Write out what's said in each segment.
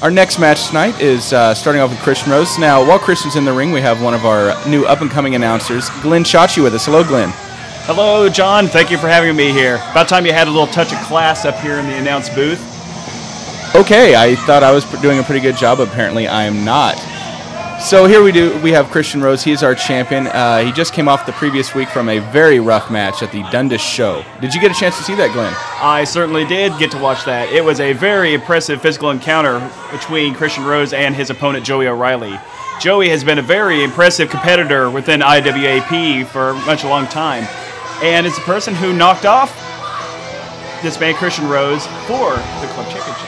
Our next match tonight is starting off with Christian Rose. Now, while Christian's in the ring, we have one of our new up-and-coming announcers, Glenn Chachi, with us. Hello, Glenn. Hello, John. Thank you for having me here. About time you had a little touch of class up here in the announce booth. Okay, I thought I was doing a pretty good job. Apparently, I am not. So here we have Christian Rose. He is our champion. He just came off the previous week from a very rough match at the Dundas show. Did you get a chance to see that, Glenn? I certainly did get to watch that. It was a very impressive physical encounter between Christian Rose and his opponent, Joey O'Reilly. Joey has been a very impressive competitor within IWAP for much a long time, and it's a person who knocked off this man, Christian Rose, for the club championship.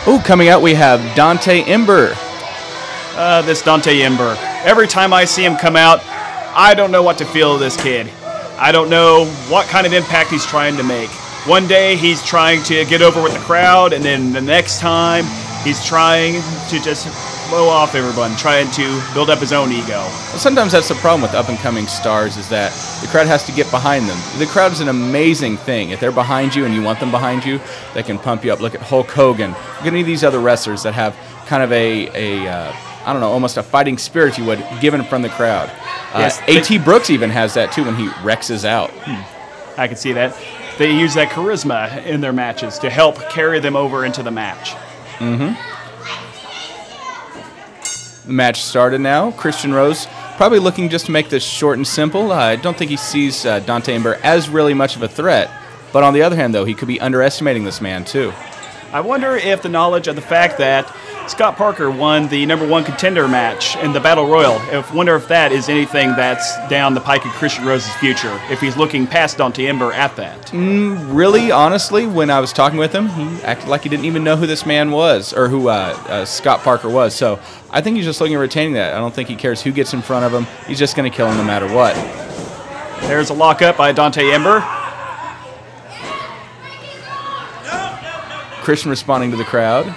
Oh, coming out we have Dante Ember. This Dante Ember. Every time I see him come out, I don't know what to feel of this kid. I don't know what kind of impact he's trying to make. One day he's trying to get over with the crowd, and then the next time he's trying to just blow off everyone, trying to build up his own ego. Well, sometimes that's the problem with up-and-coming stars, is that the crowd has to get behind them. The crowd is an amazing thing. If they're behind you and you want them behind you, they can pump you up. Look at Hulk Hogan. Look at any of these other wrestlers that have kind of I don't know, almost a fighting spirit, if you would, given from the crowd. Yes, A.T. Brooks even has that, too, when he Rexes out. I can see that. They use that charisma in their matches to help carry them over into the match. Mm-hmm. The match started now. Christian Rose probably looking just to make this short and simple. I don't think he sees Dante Ember as really much of a threat. But on the other hand, though, he could be underestimating this man, too. I wonder if the knowledge of the fact that Scott Parker won the #1 contender match in the Battle Royal, I wonder if that is anything that's down the pike of Christian Rose's future, if he's looking past Dante Ember at that. Really, honestly, when I was talking with him, he acted like he didn't even know who this man was, or who Scott Parker was. So I think he's just looking at retaining that. I don't think he cares who gets in front of him. He's just going to kill him no matter what. There's a lockup by Dante Ember. Christian responding to the crowd.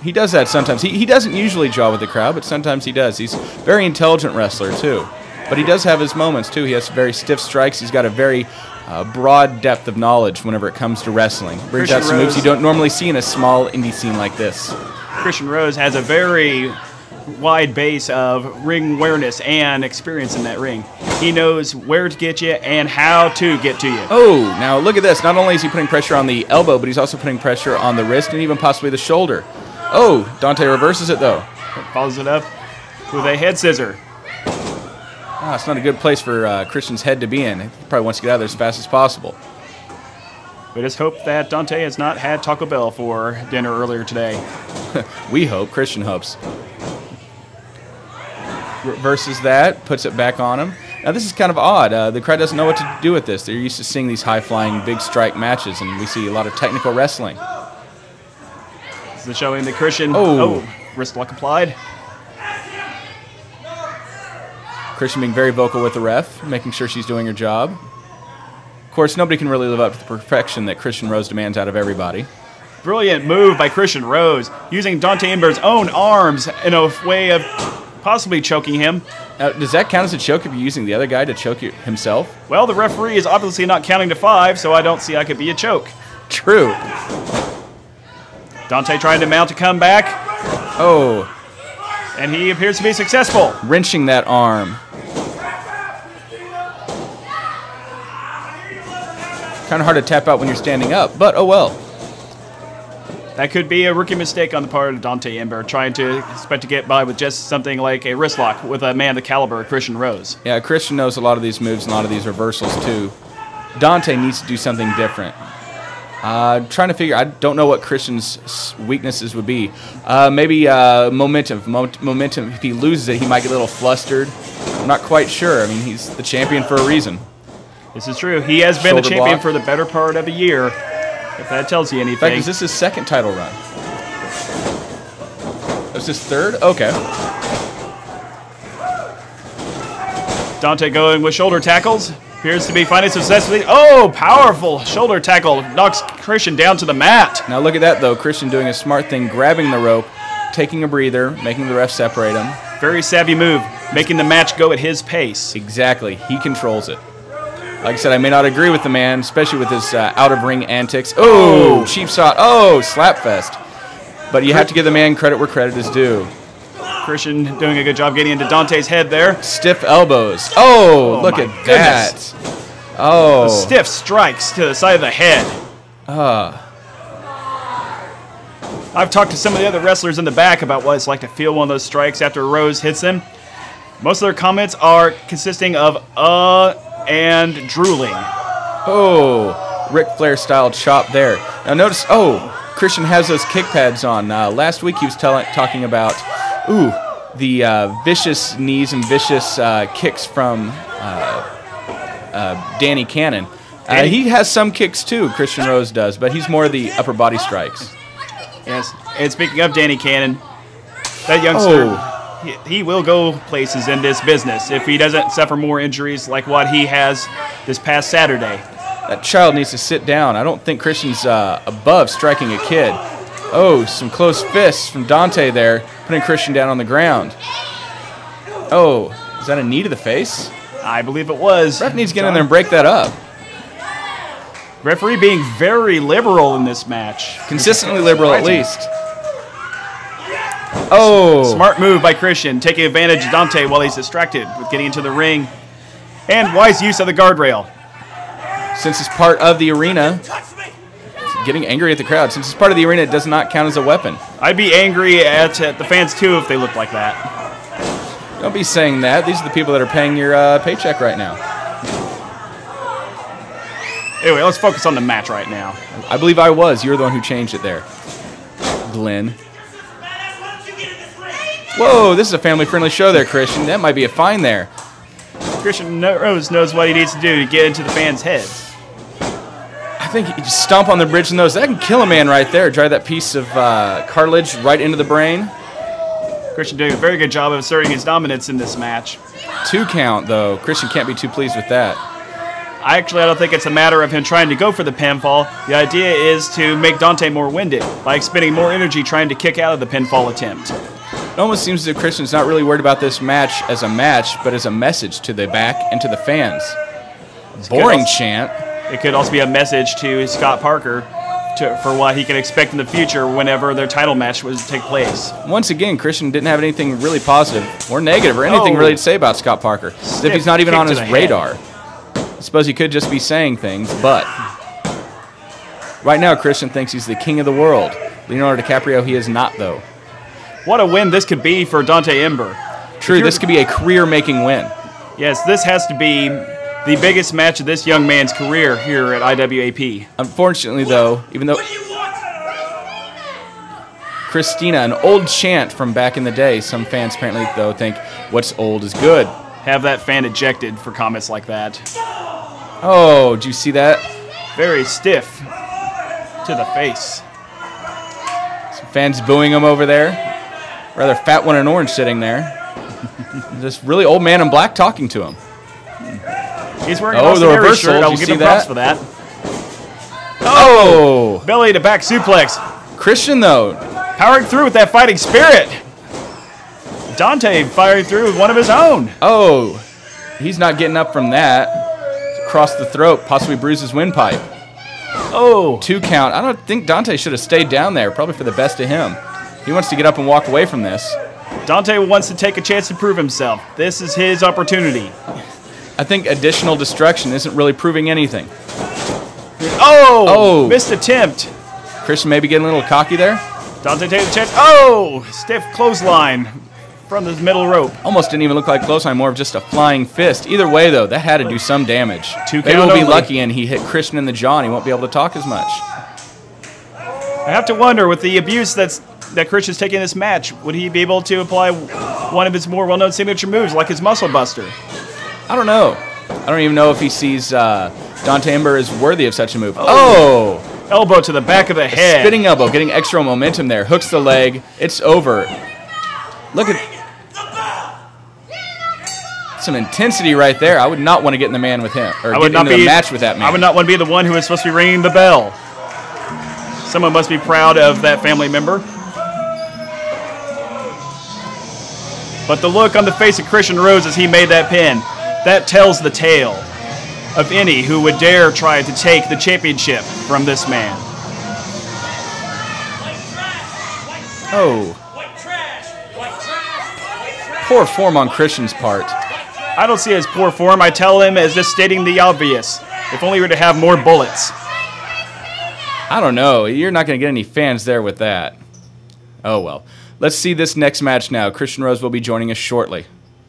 He does that sometimes. He doesn't usually draw with the crowd, but sometimes he does. He's a very intelligent wrestler, too. But he does have his moments, too. He has very stiff strikes. He's got a very broad depth of knowledge whenever it comes to wrestling. Brings out some moves you don't normally see in a small indie scene like this. Christian Rose has a very wide base of ring awareness and experience in that ring. He knows where to get you and how to get to you. Oh, now look at this. Not only is he putting pressure on the elbow, but he's also putting pressure on the wrist and even possibly the shoulder. Oh, Dante reverses it, though. Follows it up with a head scissor. Ah, it's not a good place for Christian's head to be in. He probably wants to get out of there as fast as possible. We just hope that Dante has not had Taco Bell for dinner earlier today. We hope. Christian hopes. Reverses that, puts it back on him. Now, this is kind of odd. The crowd doesn't know what to do with this. They're used to seeing these high-flying, big strike matches, and we see a lot of technical wrestling. This is showing the Christian. Wrist lock applied. Christian being very vocal with the ref, making sure she's doing her job. Of course, nobody can really live up to the perfection that Christian Rose demands out of everybody. Brilliant move by Christian Rose, using Dante Ember's own arms in a way of possibly choking him. Does that count as a choke if you're using the other guy to choke himself? Well, the referee is obviously not counting to 5, so I don't see how it could be a choke. True. Dante trying to mount a comeback. Oh. And he appears to be successful. Wrenching that arm. Kind of hard to tap out when you're standing up, but oh well. That could be a rookie mistake on the part of Dante Ember, trying to expect to get by with just something like a wrist lock with a man the caliber of Christian Rose. Yeah, Christian knows a lot of these moves and a lot of these reversals too. Dante needs to do something different. Trying to figure, I don't know what Christian's weaknesses would be. Maybe momentum. Momentum, if he loses it, he might get a little flustered. I'm not quite sure. I mean, he's the champion for a reason. This is true. He has been the champion for the better part of a year, if that tells you anything. In fact, is this his second title run? Is this third? Okay. Dante going with shoulder tackles. Appears to be finding successfully. Oh, powerful shoulder tackle. Knocks Christian down to the mat. Now look at that, though. Christian doing a smart thing, grabbing the rope, taking a breather, making the ref separate him. Very savvy move, making the match go at his pace. Exactly. He controls it. Like I said, I may not agree with the man, especially with his out-of-ring antics. Oh, cheap shot. Oh, slap fest. But you have to give the man credit where credit is due. Christian doing a good job getting into Dante's head there. Stiff elbows. Oh, look at that. Oh. Stiff strikes to the side of the head. I've talked to some of the other wrestlers in the back about what it's like to feel one of those strikes after Rose hits them. Most of their comments are consisting of and drooling. Oh, Ric Flair style chop there. Now notice, Christian has those kick pads on. Last week he was talking about, the vicious knees and vicious kicks from Danny Cannon. He has some kicks too, Christian Rose does, but he's more of the upper body strikes. Yes, and speaking of Danny Cannon, that youngster, he will go places in this business if he doesn't suffer more injuries like what he has this past Saturday. That child needs to sit down. I don't think Christian's above striking a kid. Oh, some close fists from Dante there, putting Christian down on the ground. Oh, is that a knee to the face? I believe it was. Ref needs to get in there and break that up. Referee being very liberal in this match. Consistently liberal, at least. Oh. Smart move by Christian, taking advantage of Dante while he's distracted with getting into the ring. And wise use of the guardrail. Since it's part of the arena, getting angry at the crowd. Since it's part of the arena, it does not count as a weapon. I'd be angry at the fans, too, if they looked like that. Don't be saying that. These are the people that are paying your paycheck right now. Anyway, let's focus on the match right now. I believe I was. You're the one who changed it there, Glenn. Whoa, this is a family-friendly show there, Christian. That might be a fine there. Christian Rose knows what he needs to do to get into the fans' heads. I think you just stomp on the bridge and nose. That can kill a man right there. Drive that piece of cartilage right into the brain. Christian doing a very good job of asserting his dominance in this match. 2 count, though. Christian can't be too pleased with that. I don't think it's a matter of him trying to go for the pinfall. The idea is to make Dante more winded by expending more energy trying to kick out of the pinfall attempt. It almost seems as if Christian's not really worried about this match as a match, but as a message to the back and to the fans. Boring chant. It could also be a message to Scott Parker for what he can expect in the future whenever their title match was to take place. Once again, Christian didn't have anything really positive or negative or anything really to say about Scott Parker. As if he's not even on his radar. I suppose he could just be saying things, but right now Christian thinks he's the king of the world. Leonardo DiCaprio, he is not, though. What a win this could be for Dante Ember. True, this could be a career-making win. Yes, this has to be the biggest match of this young man's career here at IWAP. Unfortunately, though, even though Christina, an old chant from back in the day, some fans apparently, though, think what's old is good. Have that fan ejected for comments like that. Oh, did you see that? Very stiff to the face. Some fans booing him over there. Rather fat one in orange sitting there. This really old man in black talking to him. He's wearing the reversal shirt. I'll give him props for that. Oh! Belly to back suplex. Christian, though, powering through with that fighting spirit. Dante firing through with one of his own. Oh, he's not getting up from that. Across the throat, possibly bruise his windpipe. Oh. 2 count. I don't think Dante should have stayed down there, probably for the best of him. He wants to get up and walk away from this. Dante wants to take a chance to prove himself. This is his opportunity. I think additional destruction isn't really proving anything. Oh! Missed attempt. Christian maybe getting a little cocky there. Dante takes a chance. Oh! Stiff clothesline from the middle rope. Almost didn't even look like clothesline, more of just a flying fist. Either way, though, that had to do some damage. 2 count Maybe we'll be only. lucky and he hit Christian in the jaw and he won't be able to talk as much. I have to wonder, with the abuse that Christian's taking in this match, would he be able to apply one of his more well-known signature moves, like his Muscle Buster? I don't know. I don't even know if he sees Dante Ember as worthy of such a move. Oh! Elbow to the back of the head. Spinning elbow, getting extra momentum there. Hooks the leg. It's over. Look at some intensity right there. I would not want to get in the man with him, or get into the match with that man. I would not want to be the one who is supposed to be ringing the bell. Someone must be proud of that family member. But the look on the face of Christian Rose as he made that pin, that tells the tale of any who would dare try to take the championship from this man. Oh. Poor form on Christian's part. I don't see it as poor form. I tell him as just stating the obvious. If only we were to have more bullets. I don't know. You're not going to get any fans there with that. Oh, well. Let's see this next match now. Christian Rose will be joining us shortly.